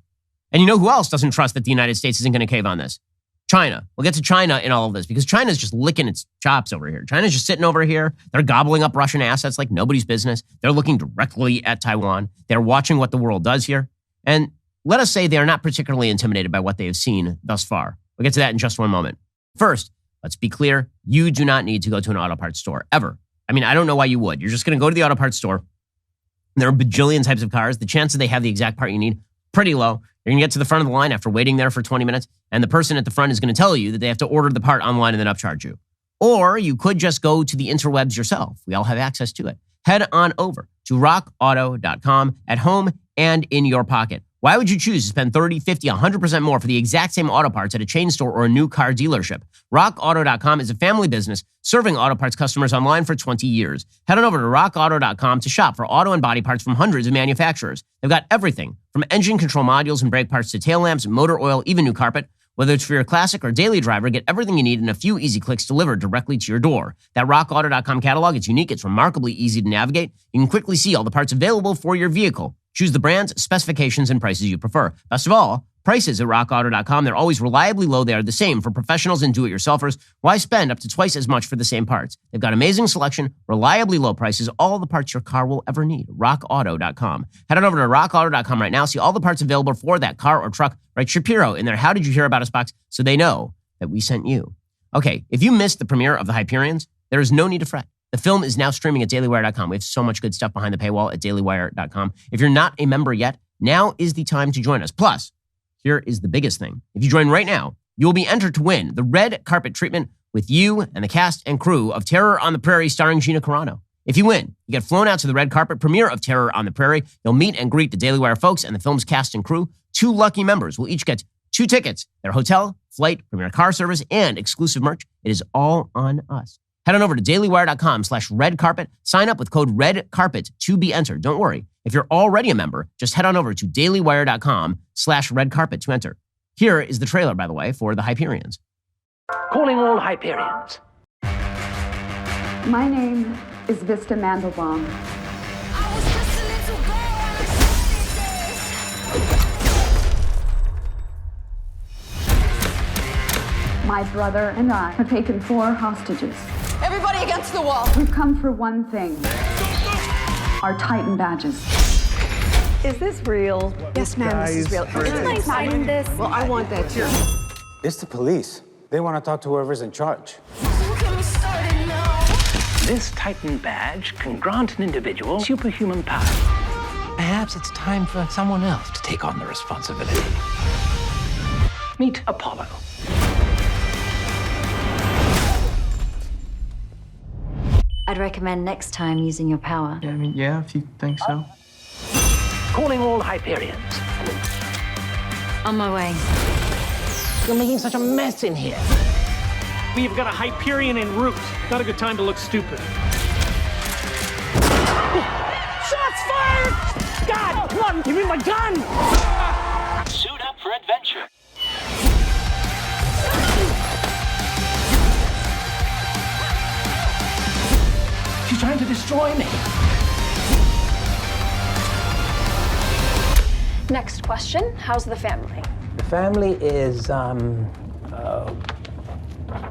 And you know who else doesn't trust that the United States isn't going to cave on this? China. We'll get to China in all of this because China's just licking its chops over here. China's just sitting over here. They're gobbling up Russian assets like nobody's business. They're looking directly at Taiwan. They're watching what the world does here. And let us say they are not particularly intimidated by what they have seen thus far. We'll get to that in just one moment. First, let's be clear. You do not need to go to an auto parts store, ever. I mean, I don't know why you would. You're just going to go to the auto parts store. There are bajillion types of cars. The chances they have the exact part you need, pretty low. You're going to get to the front of the line after waiting there for 20 minutes, and the person at the front is going to tell you that they have to order the part online and then upcharge you. Or you could just go to the interwebs yourself. We all have access to it. Head on over to rockauto.com at home and in your pocket. Why would you choose to spend 30, 50, 100% more for the exact same auto parts at a chain store or a new car dealership? RockAuto.com is a family business serving auto parts customers online for 20 years. Head on over to RockAuto.com to shop for auto and body parts from hundreds of manufacturers. They've got everything from engine control modules and brake parts to tail lamps, motor oil, even new carpet. Whether it's for your classic or daily driver, get everything you need in a few easy clicks delivered directly to your door. That RockAuto.com catalog, it's unique, it's remarkably easy to navigate. You can quickly see all the parts available for your vehicle. Choose the brands, specifications, and prices you prefer. Best of all, prices at rockauto.com, they're always reliably low. They are the same for professionals and do-it-yourselfers. Why spend up to twice as much for the same parts? They've got amazing selection, reliably low prices, all the parts your car will ever need. rockauto.com. Head on over to rockauto.com right now. See all the parts available for that car or truck. Write Shapiro in their How Did You Hear About Us box so they know that we sent you. Okay, if you missed the premiere of The Hyperions, there is no need to fret. The film is now streaming at dailywire.com. We have so much good stuff behind the paywall at dailywire.com. If you're not a member yet, now is the time to join us. Plus, here is the biggest thing. If you join right now, you will be entered to win the red carpet treatment with you and the cast and crew of Terror on the Prairie starring Gina Carano. If you win, you get flown out to the red carpet premiere of Terror on the Prairie. You'll meet and greet the Daily Wire folks and the film's cast and crew. 2 lucky members will each get 2 tickets, their hotel, flight, premier car service, and exclusive merch. It is all on us. Head on over to dailywire.com/redcarpet. Sign up with code REDCARPET to be entered. Don't worry. If you're already a member, just head on over to dailywire.com/redcarpet to enter. Here is the trailer, by the way, for The Hyperions. Calling all Hyperions. My name is Vista Mandelbaum. My brother and I have taken 4 hostages. Everybody against the wall. We've come for one thing. Our Titan badges. Is this real? Yes, ma'am, this is real. Can I sign this? Well, I want that too. It's the police. They want to talk to whoever's in charge. This Titan badge can grant an individual superhuman power. Perhaps it's time for someone else to take on the responsibility. Meet Apollo. I'd recommend next time using your power. Yeah, if you think so. Calling all Hyperions. On my way. You're making such a mess in here. We've got a Hyperion en route. Not a good time to look stupid. Shots fired! God, come on, give me my gun! Suit up for adventure. She's trying to destroy me. Next question, how's the family? The family is,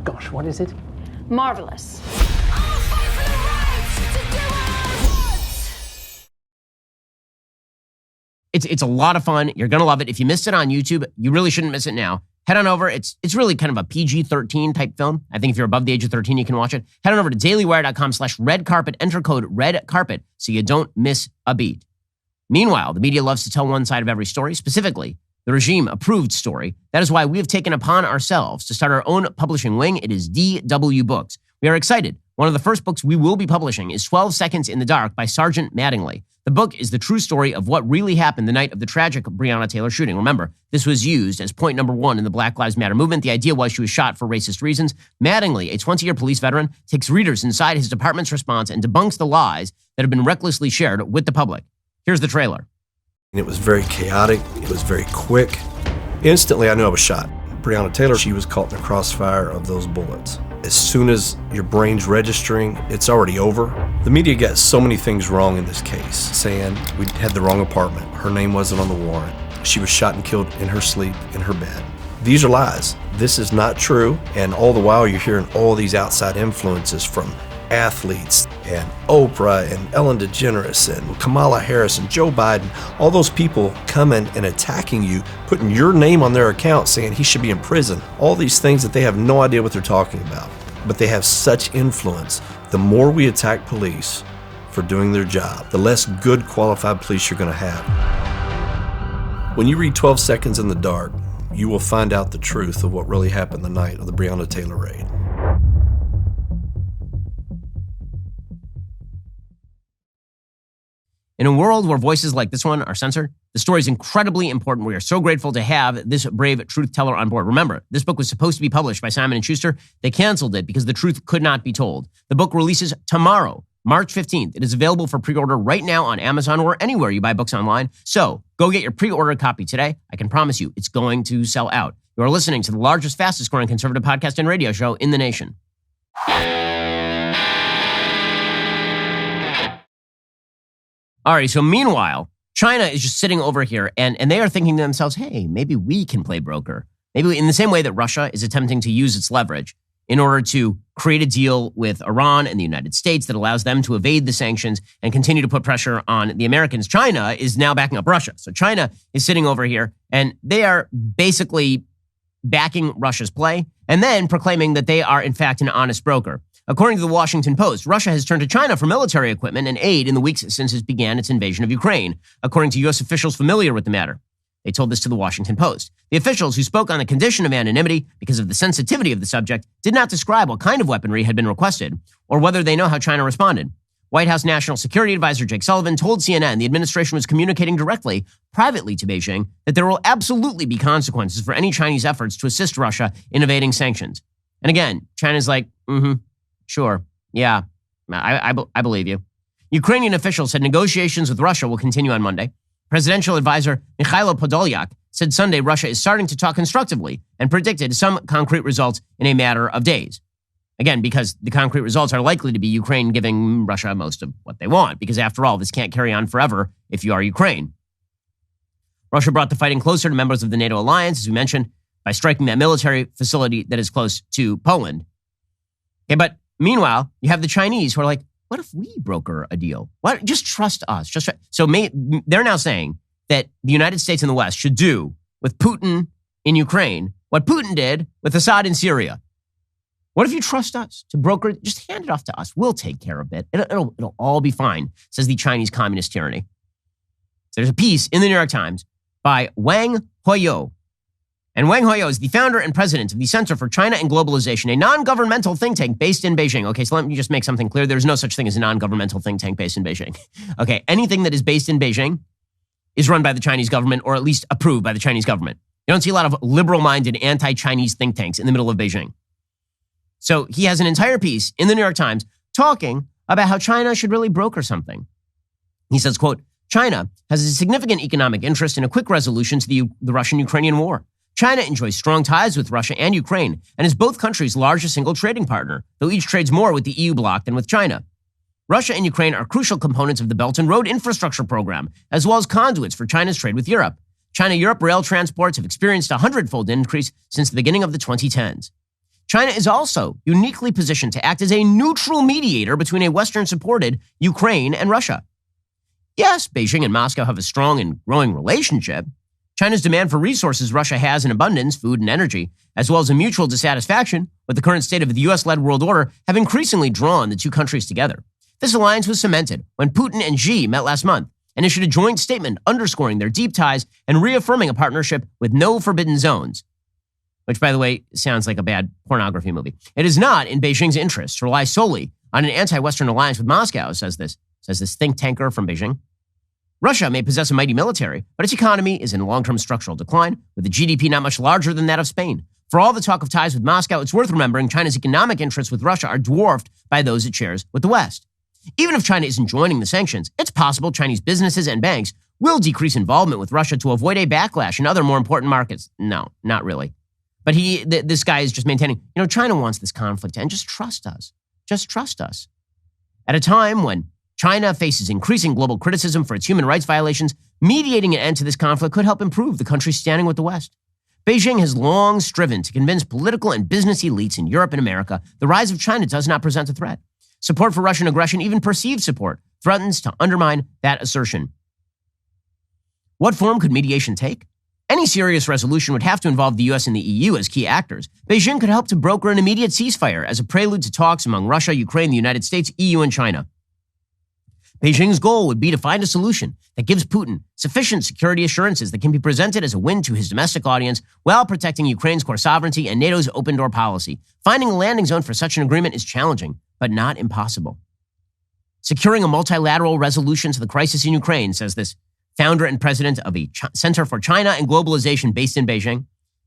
gosh, what is it? Marvelous. It's a lot of fun. You're going to love it. If you missed it on YouTube, you really shouldn't miss it now. Head on over. It's really kind of a PG-13 type film. I think if you're above the age of 13, you can watch it. Head on over to dailywire.com/redcarpet. Enter code REDCARPET so you don't miss a beat. Meanwhile, the media loves to tell one side of every story, specifically the regime-approved story. That is why we have taken upon ourselves to start our own publishing wing. It is DW Books. We are excited. One of the first books we will be publishing is 12 Seconds in the Dark by Sergeant Mattingly. The book is the true story of what really happened the night of the tragic Breonna Taylor shooting. Remember, this was used as point number 1 in the Black Lives Matter movement. The idea was she was shot for racist reasons. Mattingly, a 20-year police veteran, takes readers inside his department's response and debunks the lies that have been recklessly shared with the public. Here's the trailer. It was very chaotic. It was very quick. Instantly, I knew I was shot. Breonna Taylor, she was caught in the crossfire of those bullets. As soon as your brain's registering, it's already over. The media got so many things wrong in this case, saying we had the wrong apartment, her name wasn't on the warrant, she was shot and killed in her sleep in her bed. These are lies. This is not true, and all the while you're hearing all these outside influences from athletes and Oprah and Ellen DeGeneres and Kamala Harris and Joe Biden, all those people coming and attacking you, putting your name on their account saying he should be in prison, all these things that they have no idea what they're talking about. But they have such influence. The more we attack police for doing their job, the less good qualified police you're going to have. When you read 12 Seconds in the Dark, you will find out the truth of what really happened the night of the Breonna Taylor raid. In a world where voices like this one are censored, the story is incredibly important. We are so grateful to have this brave truth teller on board. Remember, this book was supposed to be published by Simon & Schuster. They canceled it because the truth could not be told. The book releases tomorrow, March 15th. It is available for pre-order right now on Amazon or anywhere you buy books online. So go get your pre-ordered copy today. I can promise you it's going to sell out. You are listening to the largest, fastest growing conservative podcast and radio show in the nation. All right, so meanwhile, China is just sitting over here and they are thinking to themselves, hey, maybe we can play broker. Maybe in the same way that Russia is attempting to use its leverage in order to create a deal with Iran and the United States that allows them to evade the sanctions and continue to put pressure on the Americans. China is now backing up Russia. So China is sitting over here and they are basically backing Russia's play and then proclaiming that they are, in fact, an honest broker. According to the Washington Post, Russia has turned to China for military equipment and aid in the weeks since it began its invasion of Ukraine, according to U.S. officials familiar with the matter. They told this to the Washington Post. The officials, who spoke on the condition of anonymity because of the sensitivity of the subject, did not describe what kind of weaponry had been requested or whether they know how China responded. White House National Security Advisor Jake Sullivan told CNN the administration was communicating directly, privately to Beijing, that there will absolutely be consequences for any Chinese efforts to assist Russia in evading sanctions. And again, China's like, sure, yeah, I believe you. Ukrainian officials said negotiations with Russia will continue on Monday. Presidential advisor Mikhailo Podolyak said Sunday Russia is starting to talk constructively and predicted some concrete results in a matter of days. Again, because the concrete results are likely to be Ukraine giving Russia most of what they want, because after all, this can't carry on forever if you are Ukraine. Russia brought the fighting closer to members of the NATO alliance, as we mentioned, by striking that military facility that is close to Poland. Okay, but meanwhile, you have the Chinese who are like, what if we broker a deal? What? Just trust us. So they're now saying that the United States and the West should do with Putin in Ukraine what Putin did with Assad in Syria. What if you trust us to broker? Just hand it off to us. We'll take care of it. It'll all be fine, says the Chinese communist tyranny. So there's a piece in the New York Times by Wang Huoyou. And Wang Huoyou is the founder and president of the Center for China and Globalization, a non-governmental think tank based in Beijing. Okay, so let me just make something clear. There's no such thing as a non-governmental think tank based in Beijing. Okay, anything that is based in Beijing is run by the Chinese government or at least approved by the Chinese government. You don't see a lot of liberal-minded anti-Chinese think tanks in the middle of Beijing. So he has an entire piece in the New York Times talking about how China should really broker something. He says, quote, China has a significant economic interest in a quick resolution to the Russian-Ukrainian war. China enjoys strong ties with Russia and Ukraine and is both countries' largest single trading partner, though each trades more with the EU bloc than with China. Russia and Ukraine are crucial components of the Belt and Road Infrastructure Program, as well as conduits for China's trade with Europe. China-Europe rail transports have experienced a 100-fold increase since the beginning of the 2010s. China is also uniquely positioned to act as a neutral mediator between a Western-supported Ukraine and Russia. Yes, Beijing and Moscow have a strong and growing relationship. China's demand for resources Russia has in abundance, food and energy, as well as a mutual dissatisfaction with the current state of the U.S.-led world order, have increasingly drawn the two countries together. This alliance was cemented when Putin and Xi met last month and issued a joint statement underscoring their deep ties and reaffirming a partnership with no forbidden zones. Which, by the way, sounds like a bad pornography movie. It is not in Beijing's interest to rely solely on an anti-Western alliance with Moscow, says this think tanker from Beijing. Russia may possess a mighty military, but its economy is in long-term structural decline, with a GDP not much larger than that of Spain. For all the talk of ties with Moscow, it's worth remembering China's economic interests with Russia are dwarfed by those it shares with the West. Even if China isn't joining the sanctions, it's possible Chinese businesses and banks will decrease involvement with Russia to avoid a backlash in other more important markets. No, not really. But this guy is just maintaining, China wants this conflict to end. Just trust us. Just trust us. At a time when China faces increasing global criticism for its human rights violations, mediating an end to this conflict could help improve the country's standing with the West. Beijing has long striven to convince political and business elites in Europe and America the rise of China does not present a threat. Support for Russian aggression, even perceived support, threatens to undermine that assertion. What form could mediation take? Any serious resolution would have to involve the U.S. and the EU as key actors. Beijing could help to broker an immediate ceasefire as a prelude to talks among Russia, Ukraine, the United States, EU, and China. Beijing's goal would be to find a solution that gives Putin sufficient security assurances that can be presented as a win to his domestic audience while protecting Ukraine's core sovereignty and NATO's open-door policy. Finding a landing zone for such an agreement is challenging, but not impossible. Securing a multilateral resolution to the crisis in Ukraine, says this founder and president of a Center for China and Globalization based in Beijing.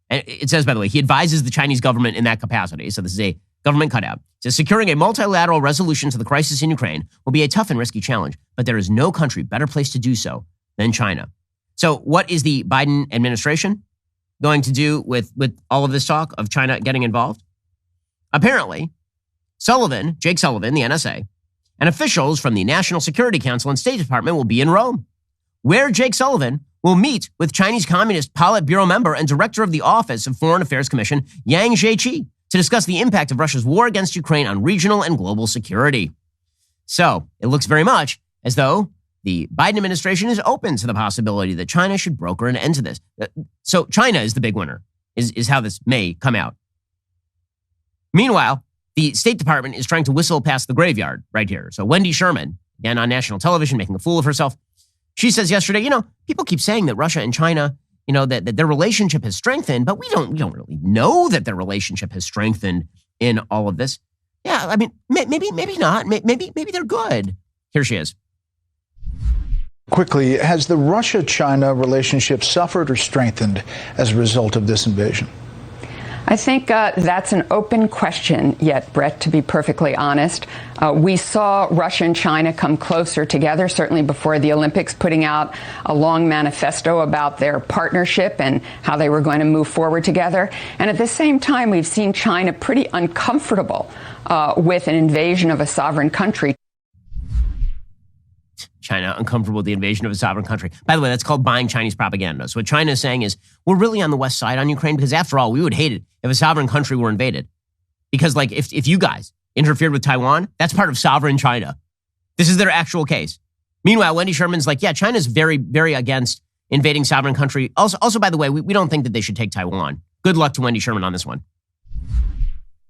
And it says, by the way, he advises the Chinese government in that capacity. So this is a government cutout. It says, securing a multilateral resolution to the crisis in Ukraine will be a tough and risky challenge, but there is no country better placed to do so than China. So what is the Biden administration going to do with all of this talk of China getting involved? Apparently, Jake Sullivan, the NSA, and officials from the National Security Council and State Department will be in Rome, where Jake Sullivan will meet with Chinese Communist Politburo member and director of the Office of Foreign Affairs Commission, Yang Jiechi, to discuss the impact of Russia's war against Ukraine on regional and global security. So it looks very much as though the Biden administration is open to the possibility that China should broker an end to this. So China is the big winner, is how this may come out. Meanwhile, the State Department is trying to whistle past the graveyard right here. So Wendy Sherman, again on national television, making a fool of herself. She says yesterday, people keep saying that Russia and China, that their relationship has strengthened, but we don't really know that their relationship has strengthened in all of this. Yeah, I mean, maybe not. Maybe they're good. Here she is. Quickly, has the Russia-China relationship suffered or strengthened as a result of this invasion? I think that's an open question yet, Brett, to be perfectly honest. We saw Russia and China come closer together, certainly before the Olympics, putting out a long manifesto about their partnership and how they were going to move forward together. And at the same time, we've seen China pretty uncomfortable with an invasion of a sovereign country. China uncomfortable with the invasion of a sovereign country. By the way, that's called buying Chinese propaganda. So what China is saying is, we're really on the west side on Ukraine because after all, we would hate it if a sovereign country were invaded. Because if you guys interfered with Taiwan, that's part of sovereign China. This is their actual case. Meanwhile, Wendy Sherman's like, yeah, China's very, very against invading sovereign country. Also, by the way, we don't think that they should take Taiwan. Good luck to Wendy Sherman on this one.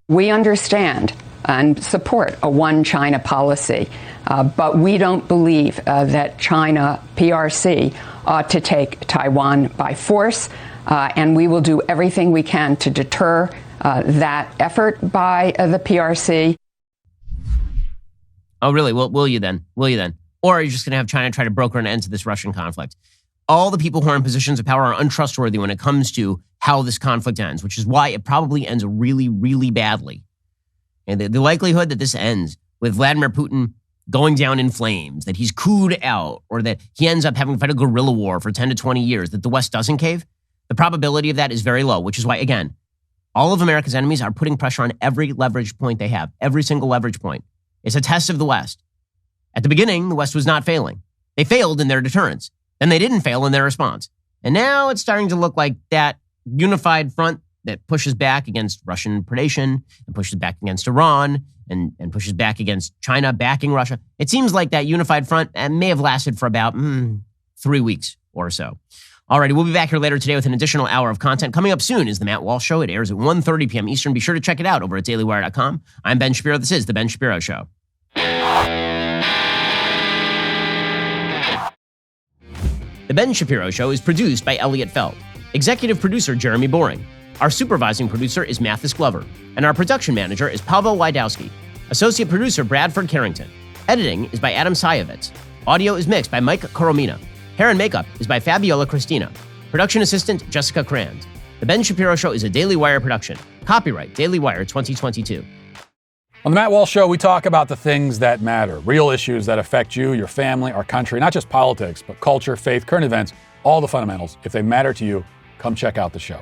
We understand and support a one China policy, but we don't believe that China, PRC, ought to take Taiwan by force, and we will do everything we can to deter that effort by the PRC. Oh, really? Will you then? Or are you just going to have China try to broker an end to this Russian conflict? All the people who are in positions of power are untrustworthy when it comes to how this conflict ends, which is why it probably ends really, really badly. And the likelihood that this ends with Vladimir Putin going down in flames, that he's cooed out, or that he ends up having to fight a guerrilla war for 10 to 20 years, that the West doesn't cave, the probability of that is very low, which is why, again, all of America's enemies are putting pressure on every leverage point they have, every single leverage point. It's a test of the West. At the beginning, the West was not failing. They failed in their deterrence. Then they didn't fail in their response. And now it's starting to look like that unified front that pushes back against Russian predation and pushes back against Iran and pushes back against China backing Russia. It seems like that unified front may have lasted for about 3 weeks or so. Alrighty, we'll be back here later today with an additional hour of content. Coming up soon is The Matt Walsh Show. It airs at 1:30 p.m. Eastern. Be sure to check it out over at dailywire.com. I'm Ben Shapiro. This is The Ben Shapiro Show. The Ben Shapiro Show is produced by Elliot Feld. Executive producer Jeremy Boring. Our supervising producer is Mathis Glover. And our production manager is Pavel Wydowski. Associate producer Bradford Carrington. Editing is by Adam Sayevitz. Audio is mixed by Mike Coromina. Hair and makeup is by Fabiola Cristina. Production assistant Jessica Crand. The Ben Shapiro Show is a Daily Wire production. Copyright Daily Wire 2022. On The Matt Walsh Show, we talk about the things that matter, real issues that affect you, your family, our country, not just politics, but culture, faith, current events, all the fundamentals. If they matter to you, come check out the show.